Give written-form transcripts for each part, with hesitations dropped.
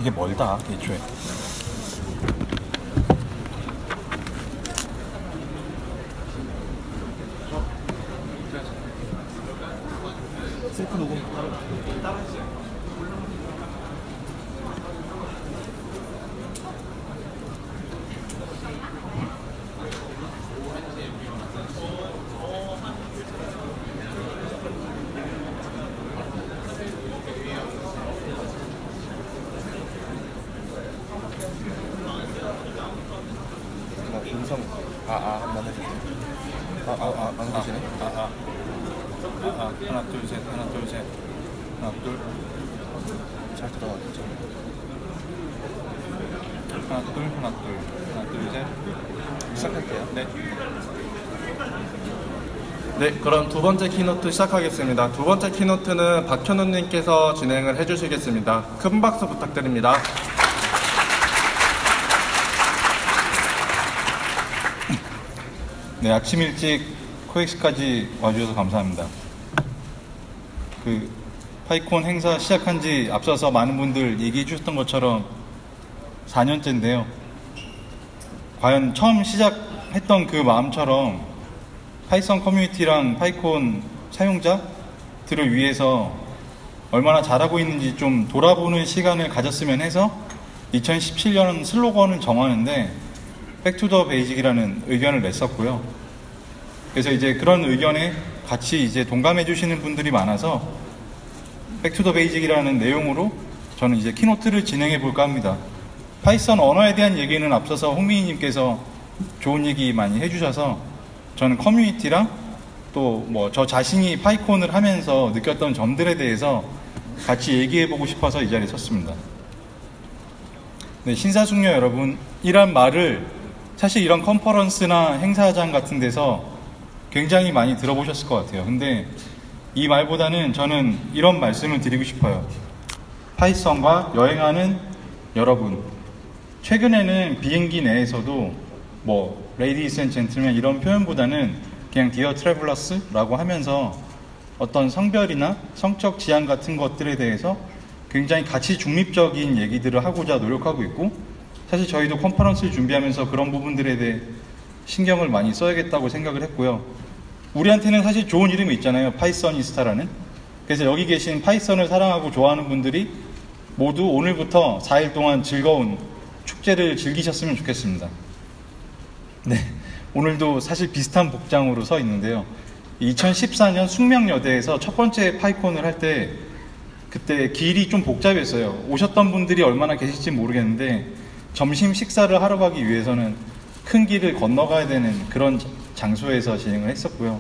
되게 멀다, 애초에. 셀프 녹음 따로 했어요. 음성 만나주세요. 안 계시네? 하나, 둘, 셋, 하나, 둘, 셋. 하나, 둘. 잘 들어가겠죠? 하나, 둘, 하나, 둘. 하나, 둘, 셋. 시작할게요. 네. 네, 그럼 두 번째 키노트 시작하겠습니다. 두 번째 키노트는 박현우님께서 진행을 해주시겠습니다. 큰 박수 부탁드립니다. 네, 아침 일찍 코엑스까지 와주셔서 감사합니다. 파이콘 행사 시작한 지 앞서서 많은 분들 얘기해 주셨던 것처럼 4년째인데요. 과연 처음 시작했던 그 마음처럼 파이썬 커뮤니티랑 파이콘 사용자들을 위해서 얼마나 잘하고 있는지 좀 돌아보는 시간을 가졌으면 해서 2017년 슬로건을 정하는데 백투더 베이직이라는 의견을 냈었고요. 그래서 이제 그런 의견에 같이 이제 동감해 주시는 분들이 많아서 백투더 베이직이라는 내용으로 저는 이제 키노트를 진행해 볼까 합니다. 파이썬 언어에 대한 얘기는 앞서서 홍민희님께서 좋은 얘기 많이 해주셔서 저는 커뮤니티랑 또 뭐 저 자신이 파이콘을 하면서 느꼈던 점들에 대해서 같이 얘기해 보고 싶어서 이 자리에 섰습니다. 네, 신사숙녀 여러분, 이란 말을 사실 이런 컨퍼런스나 행사장 같은 데서 굉장히 많이 들어보셨을 것 같아요. 근데 이 말보다는 저는 이런 말씀을 드리고 싶어요. 파이썬과 여행하는 여러분, 최근에는 비행기 내에서도 뭐 Ladies and Gentlemen 이런 표현보다는 그냥 Dear Travellers라고 하면서 어떤 성별이나 성적 지향 같은 것들에 대해서 굉장히 가치 중립적인 얘기들을 하고자 노력하고 있고, 사실 저희도 컨퍼런스를 준비하면서 그런 부분들에 대해 신경을 많이 써야겠다고 생각을 했고요. 우리한테는 사실 좋은 이름이 있잖아요. 파이썬이스타라는. 그래서 여기 계신 파이썬을 사랑하고 좋아하는 분들이 모두 오늘부터 4일 동안 즐거운 축제를 즐기셨으면 좋겠습니다. 네, 오늘도 사실 비슷한 복장으로 서 있는데요. 2014년 숙명여대에서 첫 번째 파이콘을 할 때 그때 길이 좀 복잡했어요. 오셨던 분들이 얼마나 계실지 모르겠는데 점심 식사를 하러 가기 위해서는 큰 길을 건너가야 되는 그런 장소에서 진행을 했었고요.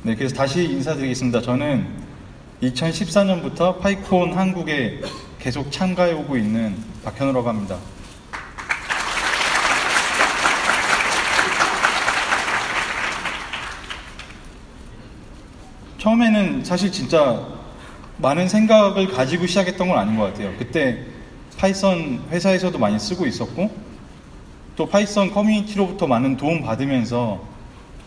네, 그래서 다시 인사드리겠습니다. 저는 2014년부터 파이콘 한국에 계속 참가해 오고 있는 박현우라고 합니다. 처음에는 사실 진짜 많은 생각을 가지고 시작했던 건 아닌 것 같아요. 그때 파이썬 회사에서도 많이 쓰고 있었고, 또 파이썬 커뮤니티로부터 많은 도움 받으면서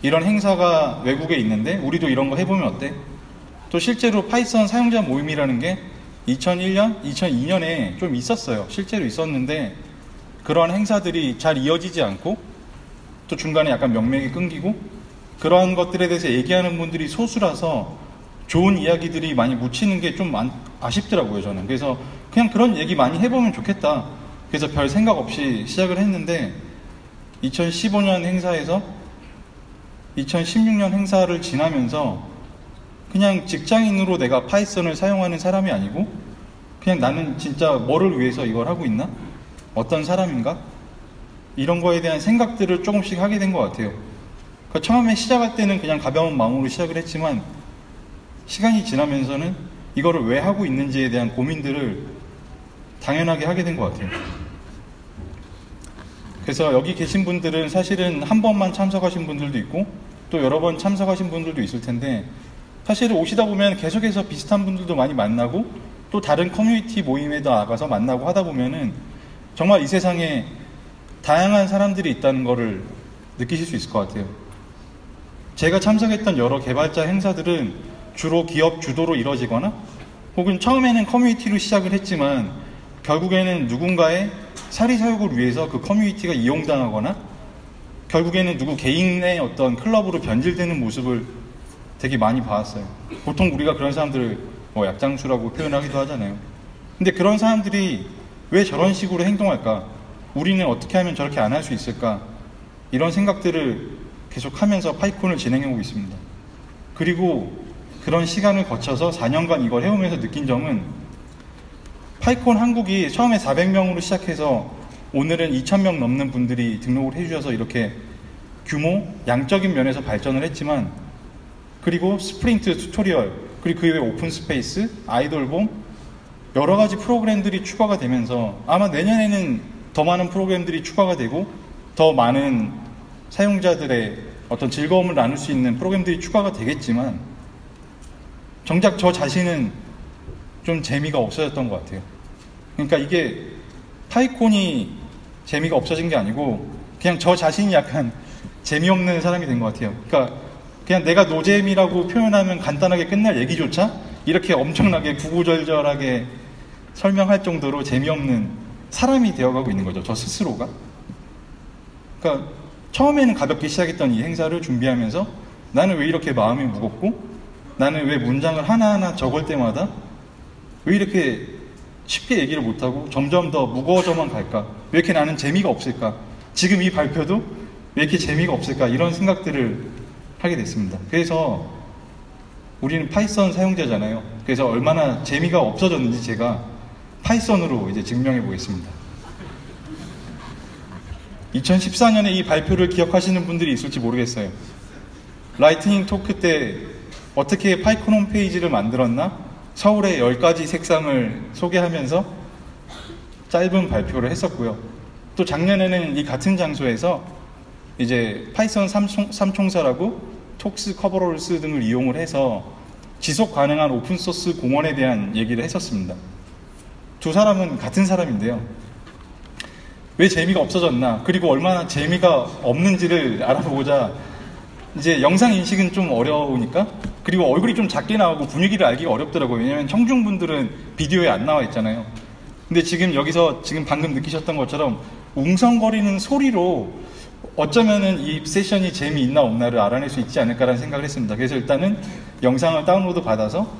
이런 행사가 외국에 있는데 우리도 이런 거 해보면 어때? 또 실제로 파이썬 사용자 모임이라는 게 2001년, 2002년에 좀 있었어요. 실제로 있었는데 그런 행사들이 잘 이어지지 않고 또 중간에 약간 명맥이 끊기고 그런 것들에 대해서 얘기하는 분들이 소수라서 좋은 이야기들이 많이 묻히는 게 좀 아쉽더라고요, 저는. 그래서 그냥 그런 얘기 많이 해보면 좋겠다. 그래서 별 생각 없이 시작을 했는데 2015년 행사에서 2016년 행사를 지나면서 그냥 직장인으로 내가 파이썬을 사용하는 사람이 아니고 그냥 나는 진짜 뭐를 위해서 이걸 하고 있나? 어떤 사람인가? 이런 거에 대한 생각들을 조금씩 하게 된 것 같아요. 그러니까 처음에 시작할 때는 그냥 가벼운 마음으로 시작을 했지만 시간이 지나면서는 이거를 왜 하고 있는지에 대한 고민들을 당연하게 하게 된 것 같아요. 그래서 여기 계신 분들은 사실은 한 번만 참석하신 분들도 있고 또 여러 번 참석하신 분들도 있을 텐데 사실은 오시다 보면 계속해서 비슷한 분들도 많이 만나고 또 다른 커뮤니티 모임에도 나가서 만나고 하다 보면은 정말 이 세상에 다양한 사람들이 있다는 거를 느끼실 수 있을 것 같아요. 제가 참석했던 여러 개발자 행사들은 주로 기업 주도로 이루어지거나 혹은 처음에는 커뮤니티로 시작을 했지만 결국에는 누군가의 사리사욕을 위해서 그 커뮤니티가 이용당하거나 결국에는 누구 개인의 어떤 클럽으로 변질되는 모습을 되게 많이 봐왔어요. 보통 우리가 그런 사람들을 뭐 약장수라고 표현하기도 하잖아요. 근데 그런 사람들이 왜 저런 식으로 행동할까? 우리는 어떻게 하면 저렇게 안 할 수 있을까? 이런 생각들을 계속하면서 파이콘을 진행해오고 있습니다. 그리고 그런 시간을 거쳐서 4년간 이걸 해오면서 느낀 점은 파이콘 한국이 처음에 400명으로 시작해서 오늘은 2000명 넘는 분들이 등록을 해주셔서 이렇게 규모, 양적인 면에서 발전을 했지만 그리고 스프린트 튜토리얼, 그리고 그 외에 오픈 스페이스, 아이돌봄 여러 가지 프로그램들이 추가가 되면서 아마 내년에는 더 많은 프로그램들이 추가가 되고 더 많은 사용자들의 어떤 즐거움을 나눌 수 있는 프로그램들이 추가가 되겠지만 정작 저 자신은 좀 재미가 없어졌던 것 같아요. 그러니까 이게 파이콘이 재미가 없어진 게 아니고 그냥 저 자신이 약간 재미없는 사람이 된 것 같아요. 그러니까 그냥 내가 노잼이라고 표현하면 간단하게 끝날 얘기조차 이렇게 엄청나게 구구절절하게 설명할 정도로 재미없는 사람이 되어가고 있는 거죠. 저 스스로가. 그러니까 처음에는 가볍게 시작했던 이 행사를 준비하면서 나는 왜 이렇게 마음이 무겁고 나는 왜 문장을 하나하나 적을 때마다 왜 이렇게 쉽게 얘기를 못하고 점점 더 무거워져만 갈까? 왜 이렇게 나는 재미가 없을까? 지금 이 발표도 왜 이렇게 재미가 없을까? 이런 생각들을 하게 됐습니다. 그래서 우리는 파이썬 사용자잖아요. 그래서 얼마나 재미가 없어졌는지 제가 파이썬으로 이제 증명해 보겠습니다. 2014년에 이 발표를 기억하시는 분들이 있을지 모르겠어요. 라이트닝 토크 때 어떻게 파이콘 홈페이지를 만들었나? 서울의 10가지 색상을 소개하면서 짧은 발표를 했었고요. 또 작년에는 이 같은 장소에서 이제 파이썬 삼총사라고 톡스, 커버롤스 등을 이용을 해서 지속 가능한 오픈소스 공원에 대한 얘기를 했었습니다. 두 사람은 같은 사람인데요. 왜 재미가 없어졌나, 그리고 얼마나 재미가 없는지를 알아보고자 이제 영상 인식은 좀 어려우니까, 그리고 얼굴이 좀 작게 나오고 분위기를 알기가 어렵더라고요. 왜냐면 청중분들은 비디오에 안 나와 있잖아요. 근데 지금 여기서 지금 방금 느끼셨던 것처럼 웅성거리는 소리로 어쩌면은 이 세션이 재미있나 없나를 알아낼 수 있지 않을까라는 생각을 했습니다. 그래서 일단은 영상을 다운로드 받아서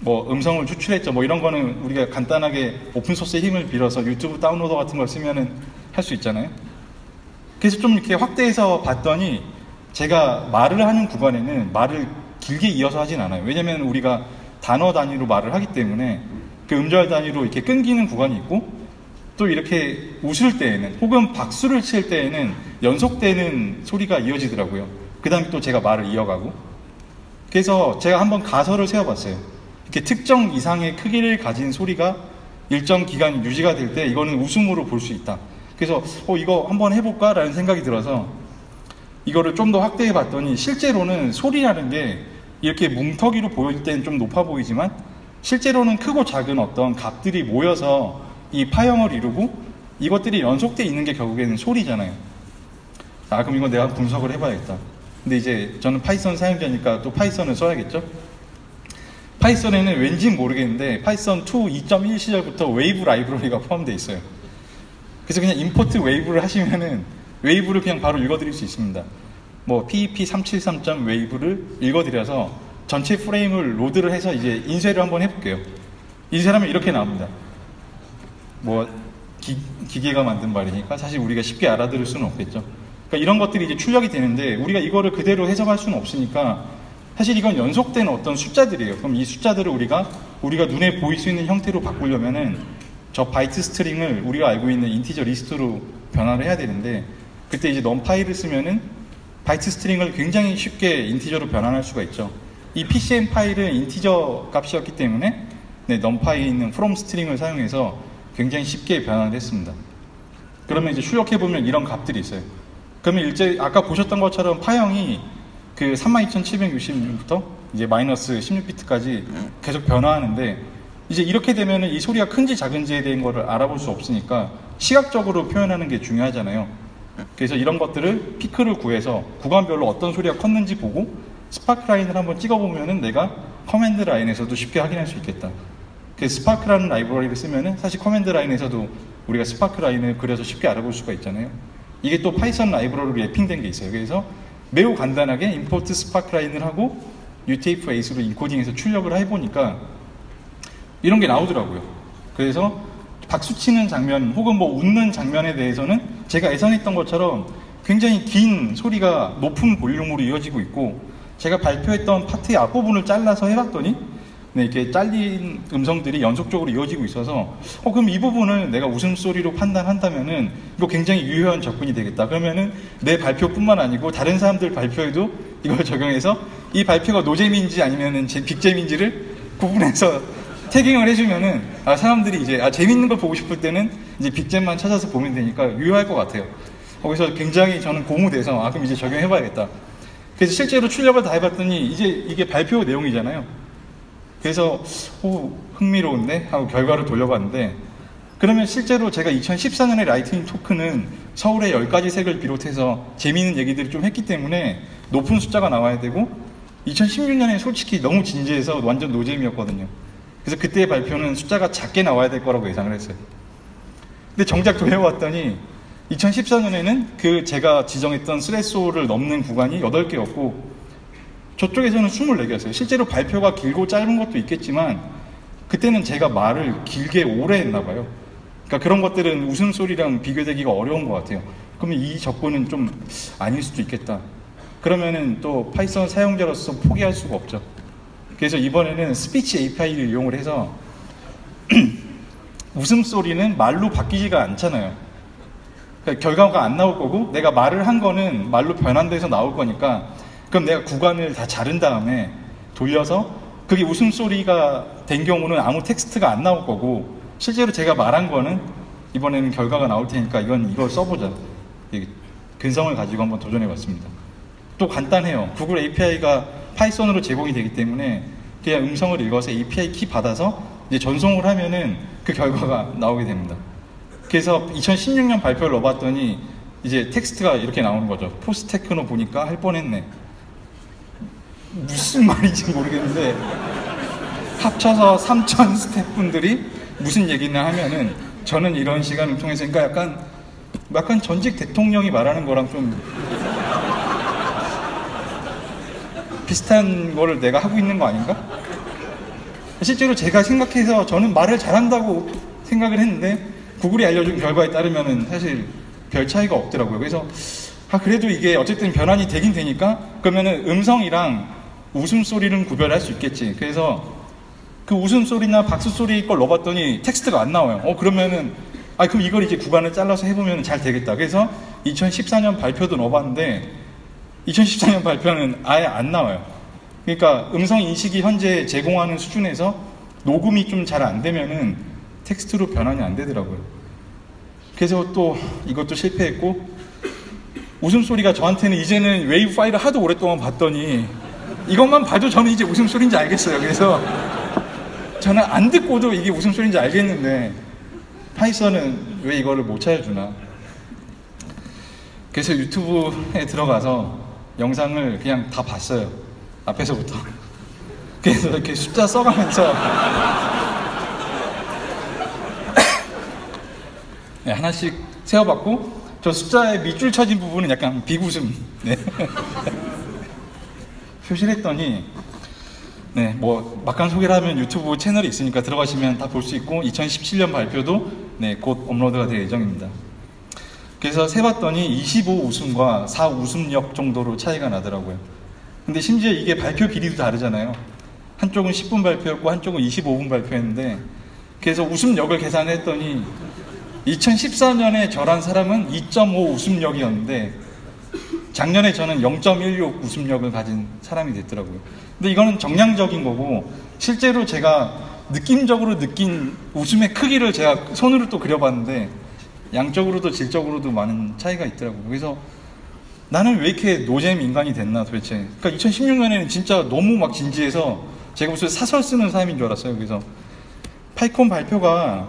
뭐 음성을 추출했죠. 뭐 이런 거는 우리가 간단하게 오픈소스의 힘을 빌어서 유튜브 다운로더 같은 걸 쓰면은 할 수 있잖아요. 그래서 좀 이렇게 확대해서 봤더니 제가 말을 하는 구간에는 말을 길게 이어서 하진 않아요. 왜냐면 우리가 단어 단위로 말을 하기 때문에 그 음절 단위로 이렇게 끊기는 구간이 있고 또 이렇게 웃을 때에는 혹은 박수를 칠 때에는 연속되는 소리가 이어지더라고요. 그 다음에 또 제가 말을 이어가고. 그래서 제가 한번 가설을 세워봤어요. 이렇게 특정 이상의 크기를 가진 소리가 일정 기간 유지가 될 때 이거는 웃음으로 볼 수 있다. 그래서 이거 한번 해볼까? 라는 생각이 들어서 이거를 좀 더 확대해 봤더니 실제로는 소리라는 게 이렇게 뭉텅이로 보일 때는 좀 높아 보이지만 실제로는 크고 작은 어떤 값들이 모여서 이 파형을 이루고 이것들이 연속되어 있는 게 결국에는 소리잖아요. 그럼 이건 내가 분석을 해봐야겠다. 근데 이제 저는 파이썬 사용자니까 또 파이썬을 써야겠죠? 파이썬에는 왠지는 모르겠는데 파이썬 2 2.1 시절부터 웨이브 라이브러리가 포함되어 있어요. 그래서 그냥 임포트 웨이브를 하시면은 웨이브를 그냥 바로 읽어드릴 수 있습니다. 뭐 PEP373.wave를 읽어드려서 전체 프레임을 로드를 해서 이제 인쇄를 한번 해볼게요. 인쇄하면 이렇게 나옵니다. 뭐 기계가 만든 말이니까 사실 우리가 쉽게 알아들을 수는 없겠죠. 그러니까 이런 것들이 이제 출력이 되는데 우리가 이거를 그대로 해석할 수는 없으니까 사실 이건 연속된 어떤 숫자들이에요. 그럼 이 숫자들을 우리가 눈에 보일 수 있는 형태로 바꾸려면은 저 바이트 스트링을 우리가 알고 있는 인티저 리스트로 변화를 해야 되는데 그때 이제 넘파이를 쓰면은 바이트 스트링을 굉장히 쉽게 인티저로 변환할 수가 있죠. 이 PCM 파일은 인티저 값이었기 때문에 넘파이에 있는 from 스트링을 사용해서 굉장히 쉽게 변환을 했습니다. 그러면 이제 출력해보면 이런 값들이 있어요. 그러면 이제 아까 보셨던 것처럼 파형이 그 32,766부터 이제 마이너스 16비트까지 계속 변화하는데 이제 이렇게 되면은 이 소리가 큰지 작은지에 대한 거를 알아볼 수 없으니까 시각적으로 표현하는 게 중요하잖아요. 그래서 이런 것들을 피크를 구해서 구간별로 어떤 소리가 컸는지 보고 스파크 라인을 한번 찍어보면은 내가 커맨드 라인에서도 쉽게 확인할 수 있겠다. 그 스파크라는 라이브러리를 쓰면은 사실 커맨드 라인에서도 우리가 스파크 라인을 그려서 쉽게 알아볼 수가 있잖아요. 이게 또 파이썬 라이브러리로 랩핑된 게 있어요. 그래서 매우 간단하게 import 스파크 라인을 하고 UTF-8로 인코딩해서 출력을 해보니까 이런 게 나오더라고요. 그래서 박수치는 장면 혹은 뭐 웃는 장면에 대해서는 제가 예상했던 것처럼 굉장히 긴 소리가 높은 볼륨으로 이어지고 있고, 제가 발표했던 파트의 앞부분을 잘라서 해봤더니 이렇게 잘린 음성들이 연속적으로 이어지고 있어서 그럼 이 부분을 내가 웃음소리로 판단한다면은 이거 굉장히 유효한 접근이 되겠다. 그러면은 내 발표뿐만 아니고 다른 사람들 발표에도 이걸 적용해서 이 발표가 노잼인지 아니면은 빅잼인지를 구분해서 태깅을 해주면은 사람들이 이제 재밌는 걸 보고 싶을 때는 이제 빅잼만 찾아서 보면 되니까 유효할 것 같아요. 그래서 굉장히 저는 고무돼서 그럼 이제 적용해봐야겠다. 그래서 실제로 출력을 다 해봤더니 이제 이게 발표 내용이잖아요. 그래서 흥미로운데 하고 결과를 돌려봤는데, 그러면 실제로 제가 2014년에 라이트닝 토크는 서울의 10가지 색을 비롯해서 재미있는 얘기들을 좀 했기 때문에 높은 숫자가 나와야 되고, 2016년에 솔직히 너무 진지해서 완전 노잼이었거든요. 그래서 그때의 발표는 숫자가 작게 나와야 될 거라고 예상을 했어요. 근데 정작 돌려봤더니 2014년에는 그 제가 지정했던 스레소를 넘는 구간이 8개였고 저쪽에서는 24개였어요. 실제로 발표가 길고 짧은 것도 있겠지만 그때는 제가 말을 길게 오래 했나 봐요. 그러니까 그런 것들은 웃음소리랑 비교되기가 어려운 것 같아요. 그러면 이 접근은 좀 아닐 수도 있겠다. 그러면은 또 파이썬 사용자로서 포기할 수가 없죠. 그래서 이번에는 스피치 API를 이용을 해서 웃음소리는 말로 바뀌지가 않잖아요. 그러니까 결과가 안 나올 거고 내가 말을 한 거는 말로 변환돼서 나올 거니까 그럼 내가 구간을 다 자른 다음에 돌려서 그게 웃음소리가 된 경우는 아무 텍스트가 안 나올 거고 실제로 제가 말한 거는 이번에는 결과가 나올 테니까 이걸 써보자. 근성을 가지고 한번 도전해 봤습니다. 또 간단해요. 구글 API가 파이썬으로 제공이 되기 때문에 그냥 음성을 읽어서 API 키 받아서 이제 전송을 하면은 그 결과가 나오게 됩니다. 그래서 2016년 발표를 넣어봤더니 이제 텍스트가 이렇게 나오는 거죠. 포스트 테크노 보니까 할 뻔했네. 무슨 말인지 모르겠는데 합쳐서 3,000 스태프분들이 무슨 얘기나 하면은 저는 이런 시간을 통해서 그러니까 약간 전직 대통령이 말하는 거랑 좀 비슷한 거를 내가 하고 있는 거 아닌가? 실제로 제가 생각해서 저는 말을 잘한다고 생각을 했는데 구글이 알려준 결과에 따르면은 사실 별 차이가 없더라고요. 그래서 그래도 이게 어쨌든 변환이 되긴 되니까 그러면은 음성이랑 웃음소리는 구별할 수 있겠지. 그래서 그 웃음소리나 박수소리 걸 넣어봤더니 텍스트가 안 나와요. 그러면은 그럼 이걸 이제 구간을 잘라서 해보면 잘 되겠다. 그래서 2014년 발표도 넣어봤는데 2014년 발표는 아예 안 나와요. 그러니까 음성 인식이 현재 제공하는 수준에서 녹음이 좀 잘 안 되면은 텍스트로 변환이 안 되더라고요. 그래서 또 이것도 실패했고 웃음소리가 저한테는 이제는 웨이브 파일을 하도 오랫동안 봤더니 이것만 봐도 저는 이제 웃음소리인지 알겠어요. 그래서 저는 안 듣고도 이게 웃음소리인지 알겠는데 파이썬은 왜 이거를 못 찾아주나. 그래서 유튜브에 들어가서 영상을 그냥 다 봤어요. 앞에서부터. 그래서 이렇게 숫자 써가면서 네, 하나씩 세어봤고 저 숫자에 밑줄 쳐진 부분은 약간 비웃음 네. 표시를 했더니 뭐 막간 소개를 하면 유튜브 채널이 있으니까 들어가시면 다 볼 수 있고 2017년 발표도 곧 업로드가 될 예정입니다. 그래서 세봤더니 25 웃음과 4 웃음역 정도로 차이가 나더라고요. 근데 심지어 이게 발표 길이도 다르잖아요. 한쪽은 10분 발표였고 한쪽은 25분 발표했는데 그래서 웃음역을 계산했더니 2014년에 저란 사람은 2.5 웃음역이었는데 작년에 저는 0.16 웃음역을 가진 사람이 됐더라고요. 근데 이거는 정량적인 거고 실제로 제가 느낌적으로 느낀 웃음의 크기를 제가 손으로 또 그려봤는데 양적으로도 질적으로도 많은 차이가 있더라고요. 그래서 나는 왜 이렇게 노잼 인간이 됐나 도대체. 그러니까 2016년에는 진짜 너무 막 진지해서 제가 무슨 사설 쓰는 사람인 줄 알았어요. 그래서 파이콘 발표가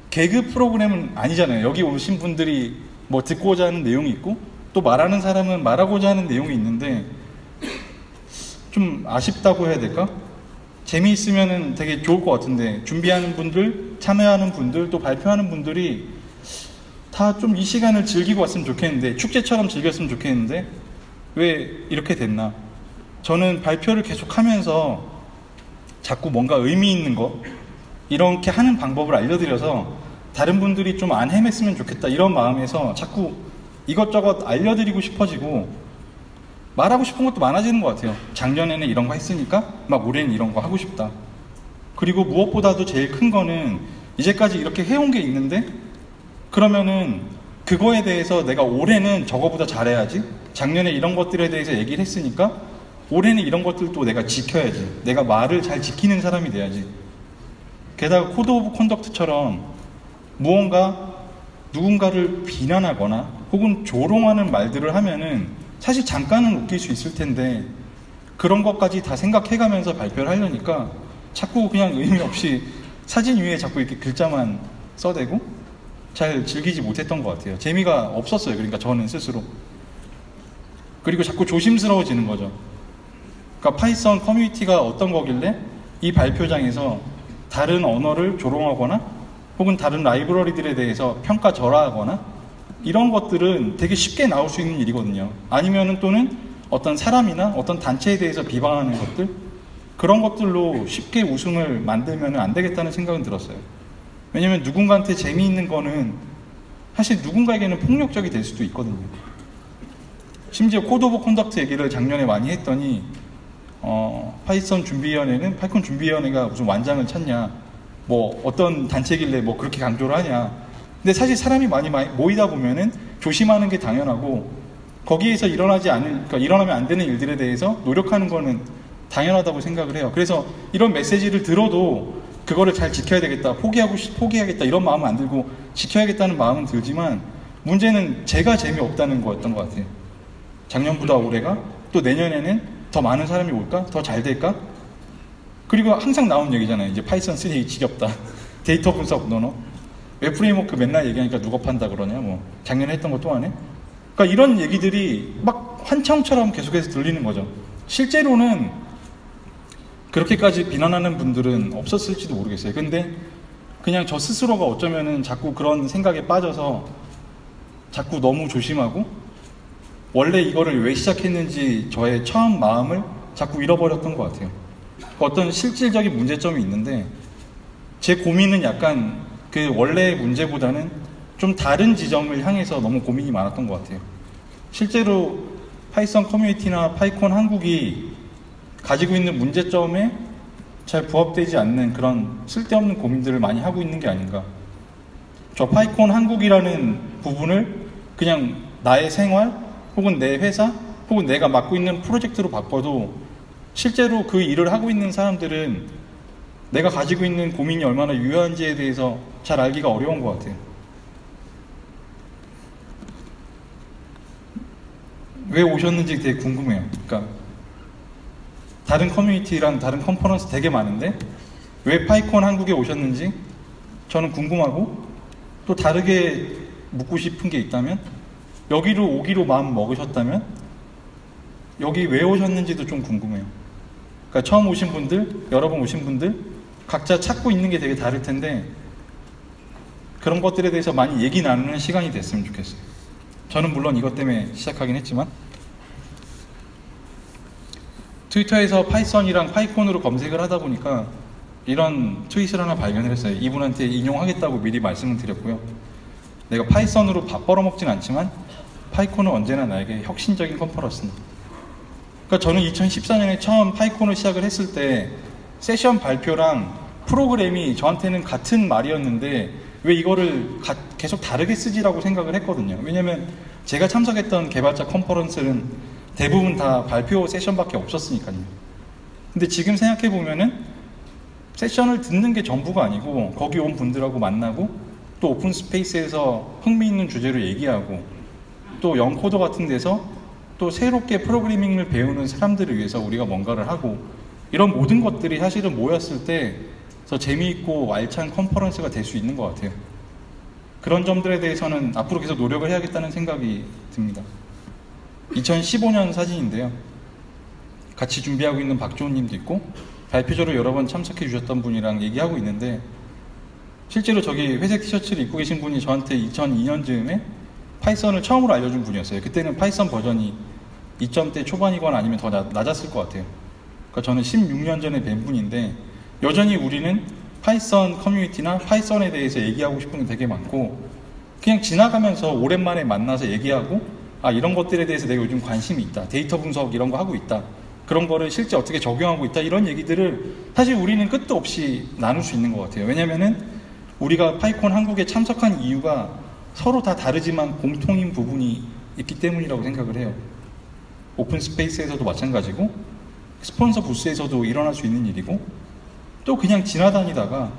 개그 프로그램은 아니잖아요. 여기 오신 분들이 뭐 듣고자 하는 내용이 있고 또 말하는 사람은 말하고자 하는 내용이 있는데 좀 아쉽다고 해야 될까? 재미있으면 되게 좋을 것 같은데 준비하는 분들, 참여하는 분들, 또 발표하는 분들이 다 좀 이 시간을 즐기고 왔으면 좋겠는데, 축제처럼 즐겼으면 좋겠는데 왜 이렇게 됐나? 저는 발표를 계속하면서 자꾸 뭔가 의미 있는 거 이렇게 하는 방법을 알려드려서 다른 분들이 좀 안 헤맸으면 좋겠다 이런 마음에서 자꾸 이것저것 알려드리고 싶어지고 말하고 싶은 것도 많아지는 것 같아요. 작년에는 이런 거 했으니까 막 올해는 이런 거 하고 싶다. 그리고 무엇보다도 제일 큰 거는 이제까지 이렇게 해온 게 있는데 그러면은 그거에 대해서 내가 올해는 저거보다 잘해야지. 작년에 이런 것들에 대해서 얘기를 했으니까 올해는 이런 것들도 내가 지켜야지. 내가 말을 잘 지키는 사람이 돼야지. 게다가 코드 오브 컨덕트처럼 무언가 누군가를 비난하거나 혹은 조롱하는 말들을 하면은 사실 잠깐은 웃길 수 있을 텐데 그런 것까지 다 생각해가면서 발표를 하려니까 자꾸 그냥 의미 없이 사진 위에 자꾸 이렇게 글자만 써대고 잘 즐기지 못했던 것 같아요. 재미가 없었어요. 그러니까 저는 스스로. 그리고 자꾸 조심스러워지는 거죠. 그러니까 파이썬 커뮤니티가 어떤 거길래 이 발표장에서 다른 언어를 조롱하거나 혹은 다른 라이브러리들에 대해서 평가절하하거나 이런 것들은 되게 쉽게 나올 수 있는 일이거든요. 아니면은 또는 어떤 사람이나 어떤 단체에 대해서 비방하는 것들, 그런 것들로 쉽게 웃음을 만들면 안 되겠다는 생각은 들었어요. 왜냐면 누군가한테 재미있는 거는 사실 누군가에게는 폭력적이 될 수도 있거든요. 심지어 코드 오브 컨덕트 얘기를 작년에 많이 했더니 파이썬 준비위원회는 파이콘 준비위원회가 무슨 완장을 찾냐, 뭐 어떤 단체길래 뭐 그렇게 강조를 하냐. 근데 사실 사람이 많이 모이다 보면은 조심하는 게 당연하고 거기에서 그러니까 일어나면 안 되는 일들에 대해서 노력하는 거는 당연하다고 생각을 해요. 그래서 이런 메시지를 들어도 그거를 잘 지켜야 되겠다, 포기하겠다 이런 마음은 안 들고 지켜야겠다는 마음은 들지만 문제는 제가 재미없다는 거였던 것 같아요. 작년보다 올해가 또 내년에는 더 많은 사람이 올까? 더 잘 될까? 그리고 항상 나오는 얘기잖아요. 이제 파이썬 3 지겹다. 데이터 분석 논어. 웹 프레임워크 맨날 얘기하니까 누가 판다 그러냐. 뭐 작년에 했던 거 또 안 해? 그러니까 이런 얘기들이 막 환청처럼 계속해서 들리는 거죠. 실제로는 그렇게까지 비난하는 분들은 없었을지도 모르겠어요. 근데 그냥 저 스스로가 어쩌면은 자꾸 그런 생각에 빠져서 자꾸 너무 조심하고 원래 이거를 왜 시작했는지 저의 처음 마음을 자꾸 잃어버렸던 것 같아요. 어떤 실질적인 문제점이 있는데 제 고민은 약간 그 원래의 문제보다는 좀 다른 지점을 향해서 너무 고민이 많았던 것 같아요. 실제로 파이썬 커뮤니티나 파이콘 한국이 가지고 있는 문제점에 잘 부합되지 않는 그런 쓸데없는 고민들을 많이 하고 있는 게 아닌가. 저 파이콘 한국이라는 부분을 그냥 나의 생활 혹은 내 회사 혹은 내가 맡고 있는 프로젝트로 바꿔도 실제로 그 일을 하고 있는 사람들은 내가 가지고 있는 고민이 얼마나 유효한지에 대해서 잘 알기가 어려운 것 같아요. 왜 오셨는지 되게 궁금해요. 그러니까 다른 커뮤니티랑 다른 컨퍼런스 되게 많은데 왜 파이콘 한국에 오셨는지 저는 궁금하고 또 다르게 묻고 싶은 게 있다면 여기로 오기로 마음 먹으셨다면 여기 왜 오셨는지도 좀 궁금해요. 그러니까 처음 오신 분들, 여러 번 오신 분들 각자 찾고 있는 게 되게 다를 텐데 그런 것들에 대해서 많이 얘기 나누는 시간이 됐으면 좋겠어요. 저는 물론 이것 때문에 시작하긴 했지만 트위터에서 파이썬이랑 파이콘으로 검색을 하다 보니까 이런 트윗을 하나 발견을 했어요. 이분한테 인용하겠다고 미리 말씀을 드렸고요. 내가 파이썬으로 밥 벌어먹진 않지만 파이콘은 언제나 나에게 혁신적인 컨퍼런스다. 그러니까 저는 2014년에 처음 파이콘을 시작을 했을 때 세션 발표랑 프로그램이 저한테는 같은 말이었는데 왜 이거를 계속 다르게 쓰지라고 생각을 했거든요. 왜냐면 제가 참석했던 개발자 컨퍼런스는 대부분 다 발표 세션밖에 없었으니까요. 근데 지금 생각해보면은 세션을 듣는 게 전부가 아니고 거기 온 분들하고 만나고 또 오픈 스페이스에서 흥미있는 주제로 얘기하고 또 영코더 같은 데서 또 새롭게 프로그래밍을 배우는 사람들을 위해서 우리가 뭔가를 하고 이런 모든 것들이 사실은 모였을 때 더 재미있고 알찬 컨퍼런스가 될 수 있는 것 같아요. 그런 점들에 대해서는 앞으로 계속 노력을 해야겠다는 생각이 듭니다. 2015년 사진인데요. 같이 준비하고 있는 박조은 님도 있고 발표자로 여러 번 참석해 주셨던 분이랑 얘기하고 있는데, 실제로 저기 회색 티셔츠를 입고 계신 분이 저한테 2002년쯤에 파이썬을 처음으로 알려준 분이었어요. 그때는 파이썬 버전이 2점대 초반이거나 아니면 더 낮았을 것 같아요. 그러니까 저는 16년 전에 뵌 분인데, 여전히 우리는 파이썬 커뮤니티나 파이썬에 대해서 얘기하고 싶은 게 되게 많고, 그냥 지나가면서 오랜만에 만나서 얘기하고, 아, 이런 것들에 대해서 내가 요즘 관심이 있다, 데이터 분석 이런 거 하고 있다, 그런 거를 실제 어떻게 적용하고 있다, 이런 얘기들을 사실 우리는 끝도 없이 나눌 수 있는 것 같아요. 왜냐면은 우리가 파이콘 한국에 참석한 이유가 서로 다 다르지만 공통인 부분이 있기 때문이라고 생각을 해요. 오픈 스페이스에서도 마찬가지고, 스폰서 부스에서도 일어날 수 있는 일이고, 또 그냥 지나다니다가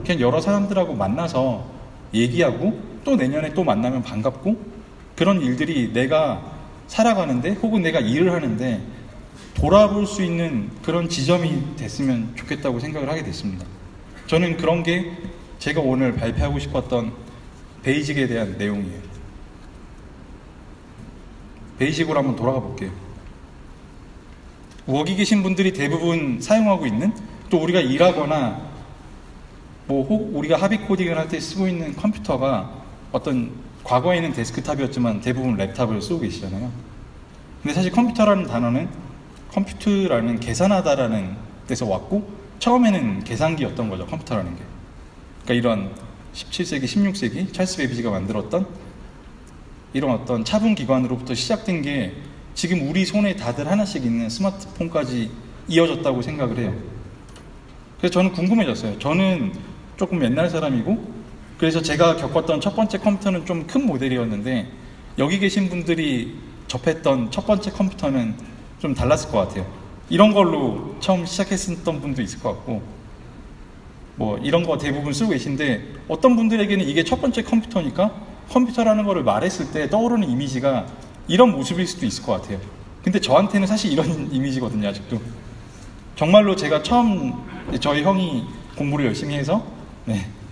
그냥 여러 사람들하고 만나서 얘기하고, 또 내년에 또 만나면 반갑고, 그런 일들이 내가 살아가는데 혹은 내가 일을 하는데 돌아볼 수 있는 그런 지점이 됐으면 좋겠다고 생각을 하게 됐습니다. 저는 그런 게 제가 오늘 발표하고 싶었던 베이직에 대한 내용이에요. 베이직으로 한번 돌아가 볼게요. 여기 계신 분들이 대부분 사용하고 있는, 또 우리가 일하거나 우리가 합의 코딩을 할 때 쓰고 있는 컴퓨터가 어떤, 과거에는 데스크탑이었지만 대부분 랩탑을 쓰고 계시잖아요. 근데 사실 컴퓨터라는 단어는 컴퓨트라는 계산하다라는 데서 왔고, 처음에는 계산기였던 거죠, 컴퓨터라는 게. 그러니까 이런 17세기, 16세기 찰스 베이비지가 만들었던 이런 어떤 차분 기관으로부터 시작된 게 지금 우리 손에 다들 하나씩 있는 스마트폰까지 이어졌다고 생각을 해요. 그래서 저는 궁금해졌어요. 저는 조금 옛날 사람이고, 그래서 제가 겪었던 첫 번째 컴퓨터는 좀 큰 모델이었는데, 여기 계신 분들이 접했던 첫 번째 컴퓨터는 좀 달랐을 것 같아요. 이런 걸로 처음 시작했었던 분도 있을 것 같고, 이런 거 대부분 쓰고 계신데, 어떤 분들에게는 이게 첫 번째 컴퓨터니까 컴퓨터라는 거를 말했을 때 떠오르는 이미지가 이런 모습일 수도 있을 것 같아요. 근데 저한테는 사실 이런 이미지거든요, 아직도. 정말로 제가 처음, 저희 형이 공부를 열심히 해서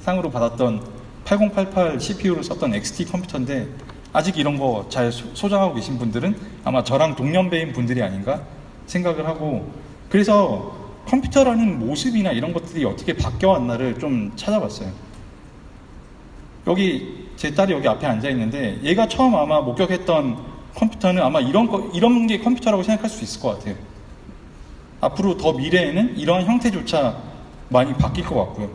상으로 받았던 8088 CPU를 썼던 XT 컴퓨터인데, 아직 이런 거 잘 소장하고 계신 분들은 아마 저랑 동년배인 분들이 아닌가 생각을 하고, 그래서 컴퓨터라는 모습이나 이런 것들이 어떻게 바뀌어왔나를 좀 찾아봤어요. 여기 제 딸이 여기 앞에 앉아 있는데, 얘가 처음 아마 목격했던 컴퓨터는 아마 이런 게 컴퓨터라고 생각할 수 있을 것 같아요. 앞으로 더 미래에는 이러한 형태조차 많이 바뀔 것 같고요.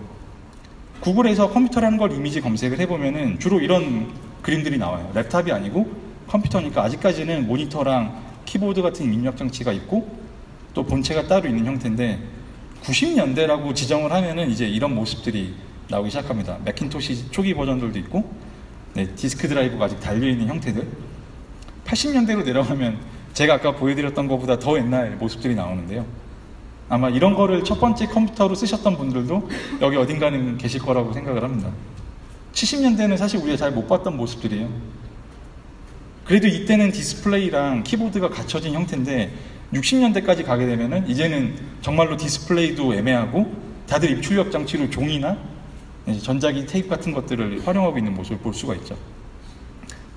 구글에서 컴퓨터라는 걸 이미지 검색을 해보면은 주로 이런 그림들이 나와요. 랩탑이 아니고 컴퓨터니까 아직까지는 모니터랑 키보드 같은 입력 장치가 있고, 또 본체가 따로 있는 형태인데, 90년대라고 지정을 하면은 이제 이런 모습들이 나오기 시작합니다. 매킨토시 초기 버전들도 있고, 디스크 드라이브가 아직 달려있는 형태들. 80년대로 내려가면 제가 아까 보여드렸던 것보다 더 옛날 모습들이 나오는데요. 아마 이런 거를 첫 번째 컴퓨터로 쓰셨던 분들도 여기 어딘가는 계실 거라고 생각을 합니다. 70년대는 사실 우리가 잘 못 봤던 모습들이에요. 그래도 이때는 디스플레이랑 키보드가 갖춰진 형태인데, 60년대까지 가게 되면은 이제는 정말로 디스플레이도 애매하고, 다들 입출력 장치로 종이나 전자기 테이프 같은 것들을 활용하고 있는 모습을 볼 수가 있죠.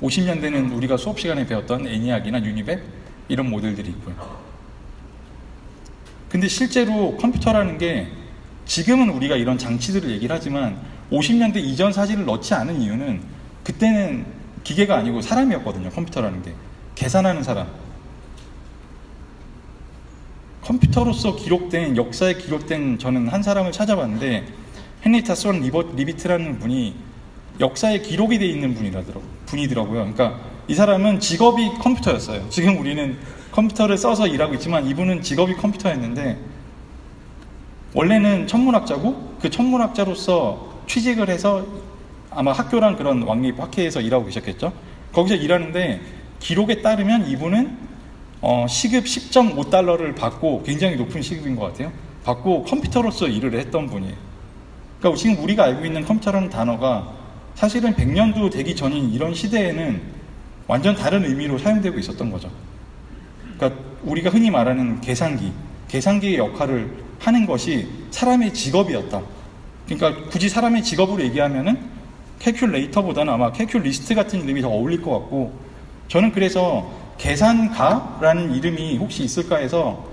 50년대는 우리가 수업 시간에 배웠던 애니악이나 유니백 이런 모델들이 있고요. 근데 실제로 컴퓨터라는 게, 지금은 우리가 이런 장치들을 얘기를 하지만 50년대 이전 사진을 넣지 않은 이유는, 그때는 기계가 아니고 사람이었거든요. 컴퓨터라는 게 계산하는 사람. 컴퓨터로서 기록된, 역사에 기록된, 저는 한 사람을 찾아봤는데, 헨리타 선 리비트라는 분이 역사에 기록이 돼 있는 분이더라고요. 그러니까 이 사람은 직업이 컴퓨터였어요. 지금 우리는 컴퓨터를 써서 일하고 있지만 이분은 직업이 컴퓨터였는데, 원래는 천문학자고, 그 천문학자로서 취직을 해서 아마 학교랑 그런 왕립 학회에서 일하고 계셨겠죠. 거기서 일하는데, 기록에 따르면 이분은 시급 10.5달러를 받고, 굉장히 높은 시급인 것 같아요. 받고 컴퓨터로서 일을 했던 분이에요. 그러니까 지금 우리가 알고 있는 컴퓨터라는 단어가 사실은 100년도 되기 전인 이런 시대에는 완전 다른 의미로 사용되고 있었던 거죠. 그러니까 우리가 흔히 말하는 계산기의 역할을 하는 것이 사람의 직업이었다. 그러니까 굳이 사람의 직업으로 얘기하면은 캘큘레이터보다는 아마 캘큘리스트 같은 이름이 더 어울릴 것 같고, 저는 그래서 계산가라는 이름이 혹시 있을까 해서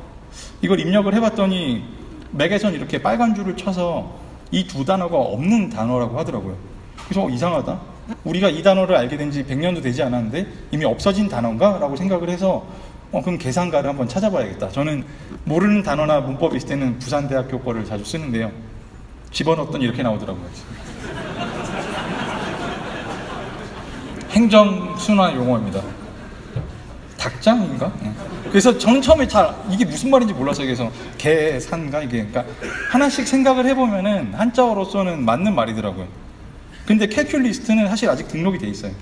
이걸 입력을 해봤더니 맥에선 이렇게 빨간 줄을 쳐서 이 두 단어가 없는 단어라고 하더라고요. 그래서 이상하다. 우리가 이 단어를 알게 된 지 100년도 되지 않았는데 이미 없어진 단어인가? 라고 생각을 해서 그럼 계산가를 한번 찾아봐야겠다. 저는 모르는 단어나 문법이 있을 때는 부산대학교 거를 자주 쓰는데요. 집어넣었더니 이렇게 나오더라고요. 행정순환 용어입니다. 닭장인가? 그래서 저는 처음에 잘 이게 무슨 말인지 몰라서 그래서 계산가 이게 그러니까 하나씩 생각을 해보면은 한자어로서는 맞는 말이더라고요. 근데 캘큘리스트는 사실 아직 등록이 돼 있어요.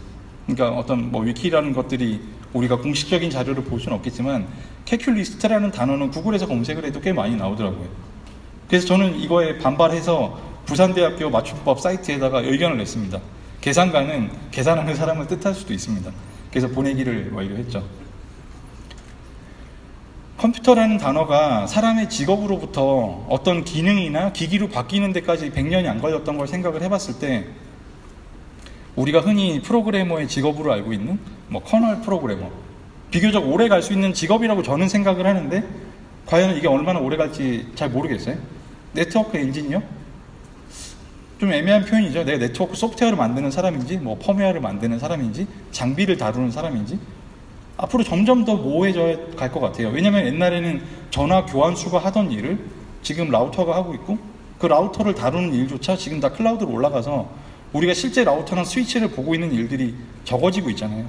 그러니까 어떤 뭐 위키라는 것들이 우리가 공식적인 자료를 볼 수는 없겠지만 캘큘리스트라는 단어는 구글에서 검색을 해도 꽤 많이 나오더라고요. 그래서 저는 이거에 반발해서 부산대학교 맞춤법 사이트에다가 의견을 냈습니다. 계산가는 계산하는 사람을 뜻할 수도 있습니다. 그래서 보내기를 완료했죠. 컴퓨터라는 단어가 사람의 직업으로부터 어떤 기능이나 기기로 바뀌는 데까지 100년이 안 걸렸던 걸 생각을 해봤을 때 우리가 흔히 프로그래머의 직업으로 알고 있는 뭐 커널 프로그래머 비교적 오래 갈 수 있는 직업이라고 저는 생각을 하는데 과연 이게 얼마나 오래 갈지 잘 모르겠어요. 네트워크 엔지니어? 좀 애매한 표현이죠. 내가 네트워크 소프트웨어를 만드는 사람인지 뭐 펌웨어를 만드는 사람인지 장비를 다루는 사람인지 앞으로 점점 더 모호해져 갈 것 같아요. 왜냐면 옛날에는 전화 교환수가 하던 일을 지금 라우터가 하고 있고 그 라우터를 다루는 일조차 지금 다 클라우드로 올라가서 우리가 실제 라우터나 스위치를 보고 있는 일들이 적어지고 있잖아요.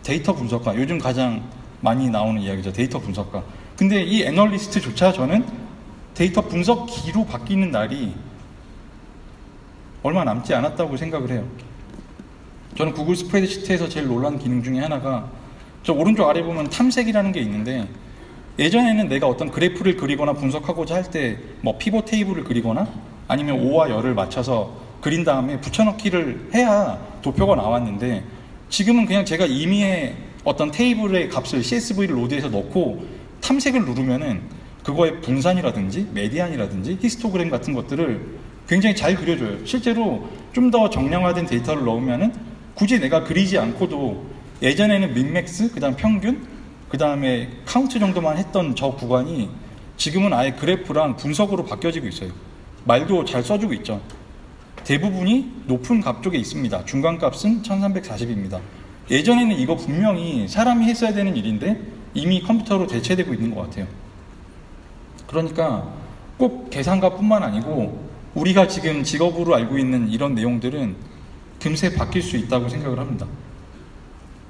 데이터 분석가, 요즘 가장 많이 나오는 이야기죠. 데이터 분석가. 근데 이 애널리스트조차 저는 데이터 분석기로 바뀌는 날이 얼마 남지 않았다고 생각을 해요. 저는 구글 스프레드시트에서 제일 놀란 기능 중에 하나가 저 오른쪽 아래 보면 탐색이라는 게 있는데 예전에는 내가 어떤 그래프를 그리거나 분석하고자 할 때 뭐 피벗 테이블을 그리거나 아니면 O와 열을 맞춰서 그린 다음에 붙여넣기를 해야 도표가 나왔는데 지금은 그냥 제가 임의의 어떤 테이블의 값을 CSV를 로드해서 넣고 탐색을 누르면은 그거의 분산이라든지 메디안이라든지 히스토그램 같은 것들을 굉장히 잘 그려줘요. 실제로 좀 더 정량화된 데이터를 넣으면은 굳이 내가 그리지 않고도 예전에는 민맥스, 그 다음 평균, 그 다음에 카운트 정도만 했던 저 구간이 지금은 아예 그래프랑 분석으로 바뀌어지고 있어요. 말도 잘 써주고 있죠. 대부분이 높은 값 쪽에 있습니다. 중간값은 1340입니다. 예전에는 이거 분명히 사람이 했어야 되는 일인데 이미 컴퓨터로 대체되고 있는 것 같아요. 그러니까 꼭 계산가뿐만 아니고 우리가 지금 직업으로 알고 있는 이런 내용들은 금세 바뀔 수 있다고 생각을 합니다.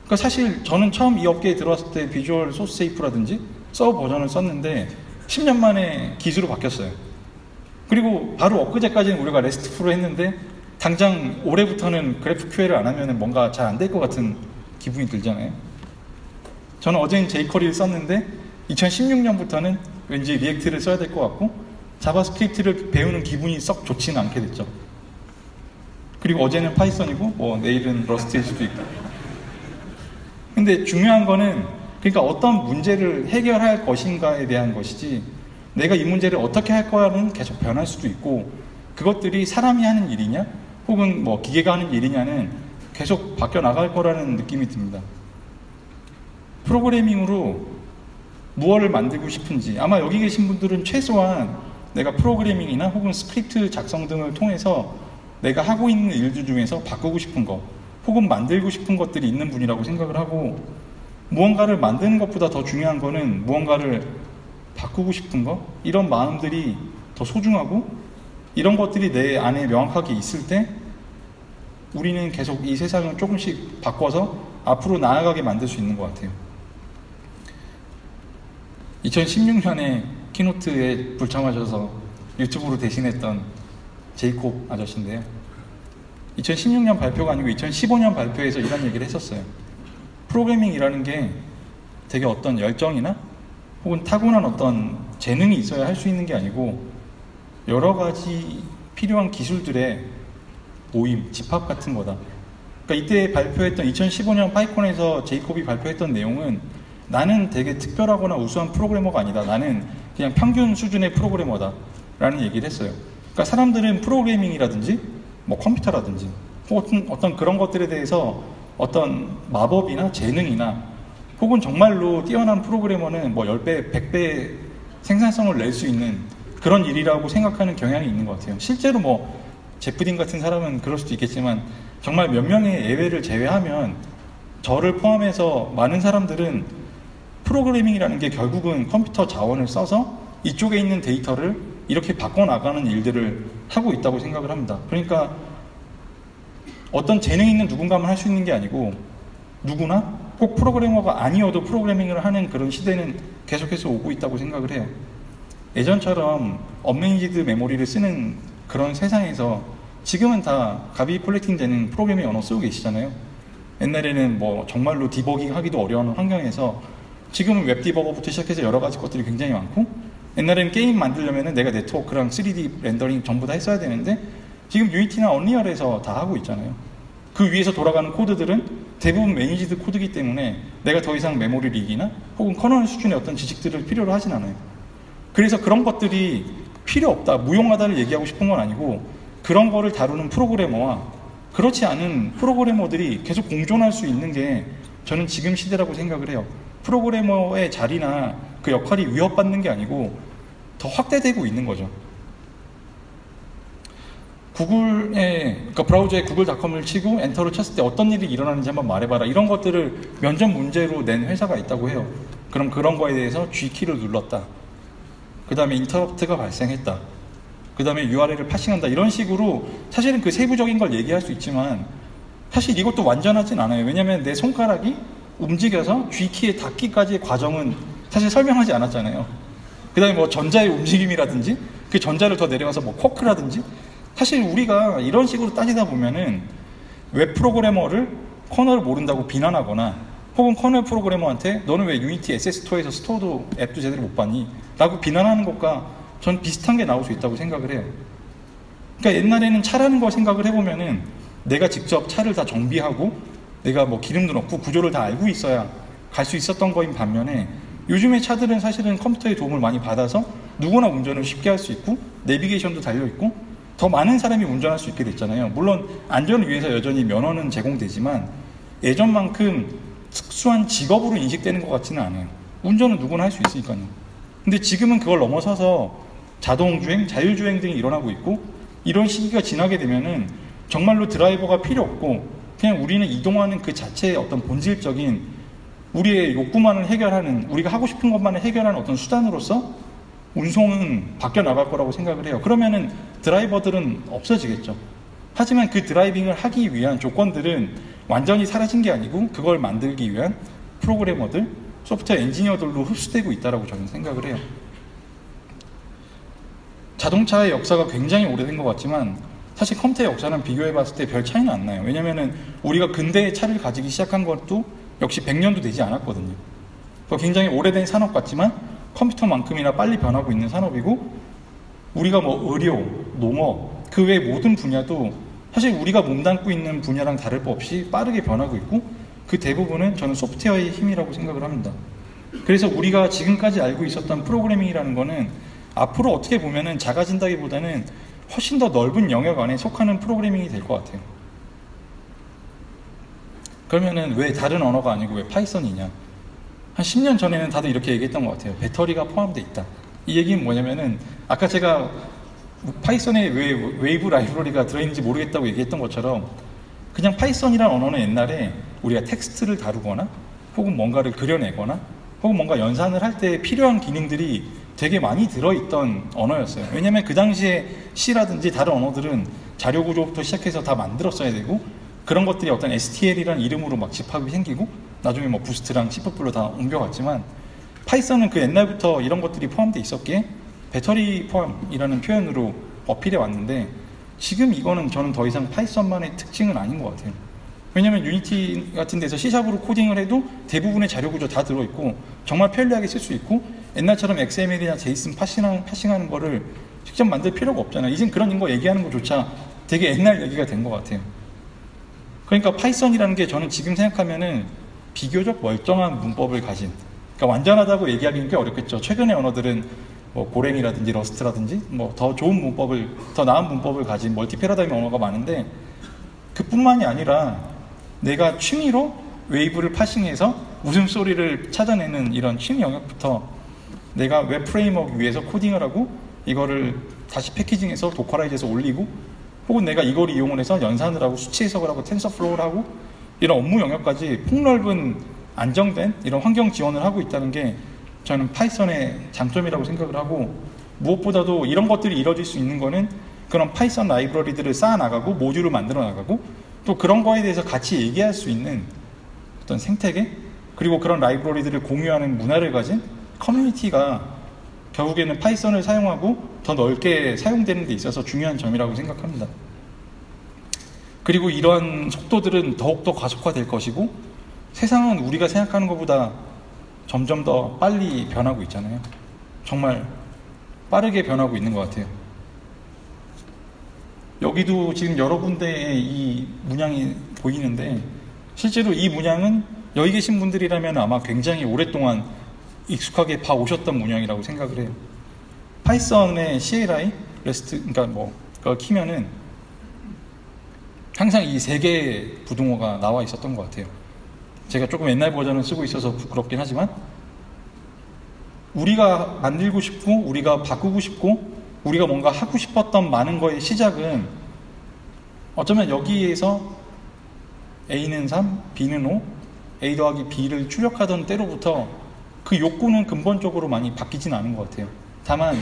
그러니까 사실 저는 처음 이 업계에 들어왔을 때 비주얼 소스 세이프라든지 서브 버전을 썼는데 10년 만에 기수로 바뀌었어요. 그리고 바로 엊그제까지는 우리가 레스트풀을 했는데 당장 올해부터는 GraphQL을 안 하면 뭔가 잘 안 될 것 같은 기분이 들잖아요. 저는 어제는 jQuery를 썼는데 2016년부터는 왠지 리액트를 써야 될 것 같고 자바스크립트를 배우는 기분이 썩 좋지는 않게 됐죠. 그리고 어제는 파이썬이고 뭐 내일은 러스트일 수도 있고. 근데 중요한 거는 그러니까 어떤 문제를 해결할 것인가에 대한 것이지 내가 이 문제를 어떻게 할 거야는 계속 변할 수도 있고 그것들이 사람이 하는 일이냐 혹은 뭐 기계가 하는 일이냐는 계속 바뀌어 나갈 거라는 느낌이 듭니다. 프로그래밍으로 무엇을 만들고 싶은지 아마 여기 계신 분들은 최소한 내가 프로그래밍이나 혹은 스크립트 작성 등을 통해서 내가 하고 있는 일들 중에서 바꾸고 싶은 거 혹은 만들고 싶은 것들이 있는 분이라고 생각을 하고 무언가를 만드는 것보다 더 중요한 거는 무언가를 바꾸고 싶은 거 이런 마음들이 더 소중하고 이런 것들이 내 안에 명확하게 있을 때 우리는 계속 이 세상을 조금씩 바꿔서 앞으로 나아가게 만들 수 있는 것 같아요. 2016년에 키노트에 불참하셔서 유튜브로 대신했던 제이콥 아저씨인데요. 2016년 발표가 아니고 2015년 발표에서 이런 얘기를 했었어요. 프로그래밍이라는 게 되게 어떤 열정이나 혹은 타고난 어떤 재능이 있어야 할 수 있는 게 아니고 여러 가지 필요한 기술들의 모임, 집합 같은 거다. 그러니까 이때 발표했던 2015년 파이콘에서 제이콥이 발표했던 내용은 나는 되게 특별하거나 우수한 프로그래머가 아니다. 나는 그냥 평균 수준의 프로그래머다 라는 얘기를 했어요. 그러니까 사람들은 프로그래밍이라든지 뭐 컴퓨터라든지 혹은 어떤 그런 것들에 대해서 어떤 마법이나 재능이나 혹은 정말로 뛰어난 프로그래머는 뭐 10배, 100배 생산성을 낼 수 있는 그런 일이라고 생각하는 경향이 있는 것 같아요. 실제로 뭐 제프딘 같은 사람은 그럴 수도 있겠지만 정말 몇 명의 예외를 제외하면 저를 포함해서 많은 사람들은 프로그래밍이라는 게 결국은 컴퓨터 자원을 써서 이쪽에 있는 데이터를 이렇게 바꿔나가는 일들을 하고 있다고 생각을 합니다. 그러니까 어떤 재능 있는 누군가만 할 수 있는 게 아니고 누구나 꼭 프로그래머가 아니어도 프로그래밍을 하는 그런 시대는 계속해서 오고 있다고 생각을 해요. 예전처럼 언매니지드 메모리를 쓰는 그런 세상에서 지금은 다 가비 콜렉팅 되는 프로그래밍 언어 쓰고 계시잖아요. 옛날에는 뭐 정말로 디버깅 하기도 어려운 환경에서 지금은 웹 디버거부터 시작해서 여러 가지 것들이 굉장히 많고, 옛날에는 게임 만들려면 내가 네트워크랑 3D 렌더링 전부 다 했어야 되는데 지금 유니티나 언리얼에서 다 하고 있잖아요. 그 위에서 돌아가는 코드들은 대부분 매니지드 코드이기 때문에 내가 더 이상 메모리 리기나 혹은 커널 수준의 어떤 지식들을 필요로 하진 않아요. 그래서 그런 것들이 필요 없다, 무용하다를 얘기하고 싶은 건 아니고, 그런 거를 다루는 프로그래머와 그렇지 않은 프로그래머들이 계속 공존할 수 있는 게 저는 지금 시대라고 생각을 해요. 프로그래머의 자리나 그 역할이 위협받는 게 아니고 더 확대되고 있는 거죠. 그러니까 브라우저에 구글.com을 치고 엔터를 쳤을 때 어떤 일이 일어나는지 한번 말해봐라, 이런 것들을 면접 문제로 낸 회사가 있다고 해요. 그럼 그런 거에 대해서 G키를 눌렀다, 그 다음에 인터럽트가 발생했다, 그 다음에 URL을 파싱한다, 이런 식으로 사실은 그 세부적인 걸 얘기할 수 있지만 사실 이것도 완전하진 않아요. 왜냐하면 내 손가락이 움직여서 G키에 닿기까지의 과정은 사실 설명하지 않았잖아요. 그 다음에 뭐 전자의 움직임이라든지 그 전자를 더 내려가서 뭐 쿼크라든지, 사실 우리가 이런 식으로 따지다 보면은 웹 프로그래머를 커널을 모른다고 비난하거나 혹은 커널 프로그래머한테 너는 왜 유니티 SS2에서 스토어도 앱도 제대로 못 봤니? 라고 비난하는 것과 전 비슷한 게 나올 수 있다고 생각을 해요. 그러니까 옛날에는 차라는 걸 생각을 해보면은 내가 직접 차를 다 정비하고 내가 뭐 기름도 넣고 구조를 다 알고 있어야 갈 수 있었던 거인 반면에, 요즘의 차들은 사실은 컴퓨터의 도움을 많이 받아서 누구나 운전을 쉽게 할 수 있고 내비게이션도 달려있고 더 많은 사람이 운전할 수 있게 됐잖아요. 물론 안전을 위해서 여전히 면허는 제공되지만 예전만큼 특수한 직업으로 인식되는 것 같지는 않아요. 운전은 누구나 할 수 있으니까요. 근데 지금은 그걸 넘어서서 자동주행, 자율주행 등이 일어나고 있고, 이런 시기가 지나게 되면은 정말로 드라이버가 필요 없고 그냥 우리는 이동하는 그 자체의 어떤 본질적인 우리의 욕구만을 해결하는, 우리가 하고 싶은 것만을 해결하는 어떤 수단으로서 운송은 바뀌어 나갈 거라고 생각을 해요. 그러면은 드라이버들은 없어지겠죠. 하지만 그 드라이빙을 하기 위한 조건들은 완전히 사라진 게 아니고 그걸 만들기 위한 프로그래머들, 소프트웨어 엔지니어들로 흡수되고 있다고 저는 생각을 해요. 자동차의 역사가 굉장히 오래된 것 같지만 사실 컴퓨터의 역사는 비교해 봤을 때 별 차이는 안 나요. 왜냐면은 우리가 근대의 차를 가지기 시작한 것도 역시 100년도 되지 않았거든요. 굉장히 오래된 산업 같지만 컴퓨터만큼이나 빨리 변하고 있는 산업이고, 우리가 뭐 의료, 농업, 그 외 모든 분야도 사실 우리가 몸담고 있는 분야랑 다를 바 없이 빠르게 변하고 있고, 그 대부분은 저는 소프트웨어의 힘이라고 생각을 합니다. 그래서 우리가 지금까지 알고 있었던 프로그래밍이라는 거는 앞으로 어떻게 보면은 작아진다기보다는 훨씬 더 넓은 영역 안에 속하는 프로그래밍이 될 것 같아요. 그러면은 왜 다른 언어가 아니고 왜 파이썬이냐? 한 10년 전에는 다들 이렇게 얘기했던 것 같아요. 배터리가 포함되어 있다. 이 얘기는 뭐냐면은 아까 제가 파이썬에 왜 웨이브 라이브러리가 들어있는지 모르겠다고 얘기했던 것처럼, 그냥 파이썬이라는 언어는 옛날에 우리가 텍스트를 다루거나 혹은 뭔가를 그려내거나 혹은 뭔가 연산을 할 때 필요한 기능들이 되게 많이 들어있던 언어였어요. 왜냐면 그 당시에 C라든지 다른 언어들은 자료 구조부터 시작해서 다 만들었어야 되고, 그런 것들이 어떤 STL이라는 이름으로 막 집합이 생기고 나중에 뭐 부스트랑 C++로 다 옮겨갔지만, 파이썬은 그 옛날부터 이런 것들이 포함되어 있었기에 배터리 포함이라는 표현으로 어필해 왔는데, 지금 이거는 저는 더 이상 파이썬만의 특징은 아닌 것 같아요. 왜냐면 유니티 같은 데서 C샵으로 코딩을 해도 대부분의 자료 구조 다 들어있고 정말 편리하게 쓸 수 있고, 옛날처럼 XML이나 JSON 파싱하는 거를 직접 만들 필요가 없잖아요. 이젠 그런 거 얘기하는 것조차 되게 옛날 얘기가 된 것 같아요. 그러니까 파이썬이라는 게 저는 지금 생각하면은 비교적 멀쩡한 문법을 가진, 그러니까 완전하다고 얘기하기는 꽤 어렵겠죠. 최근의 언어들은 뭐 고랭이라든지 러스트라든지 뭐 더 좋은 문법을, 더 나은 문법을 가진 멀티 패러다임 언어가 많은데, 그뿐만이 아니라 내가 취미로 웨이브를 파싱해서 웃음소리를 찾아내는 이런 취미 영역부터 내가 웹 프레임워크 위에서 코딩을 하고 이거를 다시 패키징해서 도커라이즈해서 올리고, 혹은 내가 이걸 이용을 해서 연산을 하고 수치 해석을 하고 텐서플로우를 하고 이런 업무 영역까지 폭넓은 안정된 이런 환경 지원을 하고 있다는 게 저는 파이썬의 장점이라고 생각을 하고, 무엇보다도 이런 것들이 이루어질 수 있는 거는 그런 파이썬 라이브러리들을 쌓아 나가고 모듈을 만들어 나가고 또 그런 거에 대해서 같이 얘기할 수 있는 어떤 생태계, 그리고 그런 라이브러리들을 공유하는 문화를 가진 커뮤니티가 결국에는 파이썬을 사용하고 더 넓게 사용되는 데 있어서 중요한 점이라고 생각합니다. 그리고 이러한 속도들은 더욱더 가속화될 것이고, 세상은 우리가 생각하는 것보다 점점 더 빨리 변하고 있잖아요. 정말 빠르게 변하고 있는 것 같아요. 여기도 지금 여러 군데의 이 문양이 보이는데, 실제로 이 문양은 여기 계신 분들이라면 아마 굉장히 오랫동안 익숙하게 봐오셨던 문양이라고 생각을 해요. 파이썬의 CLI, REST, 그러니까 뭐 그걸 키면은 항상 이 세 개의 부등호가 나와 있었던 것 같아요. 제가 조금 옛날 버전을 쓰고 있어서 부끄럽긴 하지만, 우리가 만들고 싶고 우리가 바꾸고 싶고 우리가 뭔가 하고 싶었던 많은 거의 시작은 어쩌면 여기에서 A는 3, B는 5, A 더하기 B를 출력하던 때로부터 그 욕구는 근본적으로 많이 바뀌진 않은 것 같아요. 다만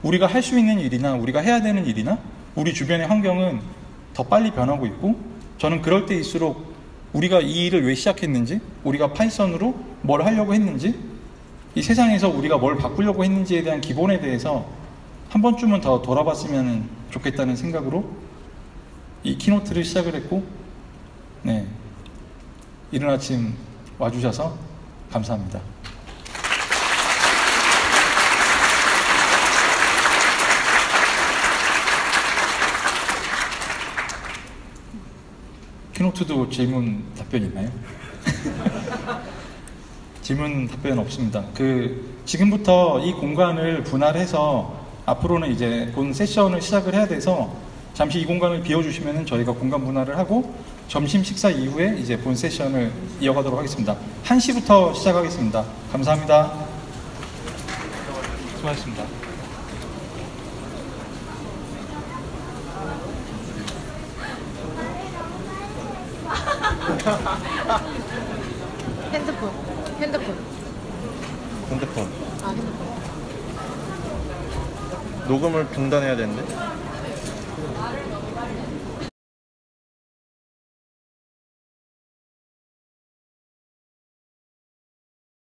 우리가 할 수 있는 일이나 우리가 해야 되는 일이나 우리 주변의 환경은 더 빨리 변하고 있고, 저는 그럴 때일수록 우리가 이 일을 왜 시작했는지, 우리가 파이썬으로 뭘 하려고 했는지, 이 세상에서 우리가 뭘 바꾸려고 했는지에 대한 기본에 대해서 한 번쯤은 더 돌아봤으면 좋겠다는 생각으로 이 키노트를 시작을 했고, 네, 이른 아침 와주셔서 감사합니다. 키노트도 질문 답변 있나요? 질문 답변 없습니다. 지금부터 이 공간을 분할해서 앞으로는 이제 본 세션을 시작을 해야 돼서 잠시 이 공간을 비워주시면 저희가 공간 분할을 하고 점심 식사 이후에 이제 본 세션을 이어가도록 하겠습니다. 1시부터 시작하겠습니다. 감사합니다. 수고하셨습니다. 핸드폰. 핸드폰. 아, 핸드폰. 녹음을 중단해야 되는데.